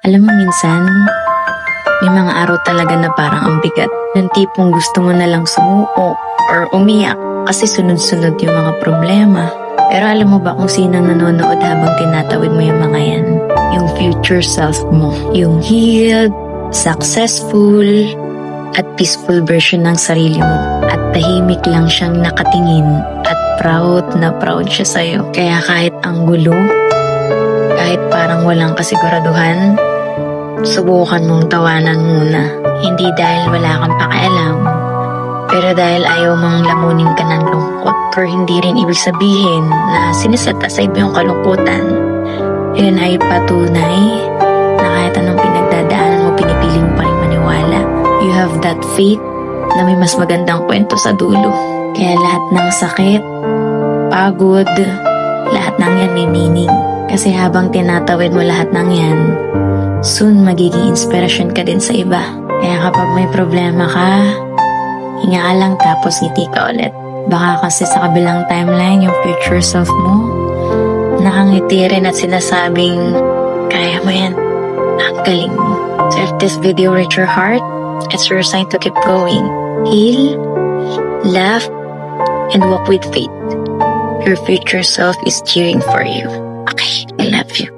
Alam mo minsan, may mga araw talaga na parang ang bigat. Yung tipong gusto mo na lang sumuko or umiyak kasi sunod-sunod yung mga problema. Pero alam mo ba kung sino nanonood habang tinatawid mo yung mga yan? Yung future self mo. Yung healed, successful, at peaceful version ng sarili mo. At tahimik lang siyang nakatingin at proud na proud siya sa'yo. Kaya kahit ang gulo, kahit parang walang kasiguraduhan, subukan mong tawanan muna. Hindi dahil wala kang pakialam, pero dahil ayaw mong lamunin ka ng lungkot. Or hindi rin ibig sabihin na siniset aside mo yung kalungkutan. Yun ay patunay na kahit anong pinagdadaanan mo, pinipili mo pa rin maniwala. You have that faith na may mas magandang kwento sa dulo. Kaya lahat ng sakit, pagod, lahat ng yan may meaning. Kasi habang tinatawid mo lahat ng yan, soon magiging inspirasyon ka din sa iba. Kaya kapag may problema ka, hinga ka lang tapos ngiti ka ulit. Baka kasi sa kabilang timeline, yung future self mo, nakangiti rin at sinasabing, kaya mo yan, ang galing mo. So if this video reached your heart, it's your sign to keep going. Heal, laugh, and walk with faith. Your future self is cheering for you. Okay, I love you.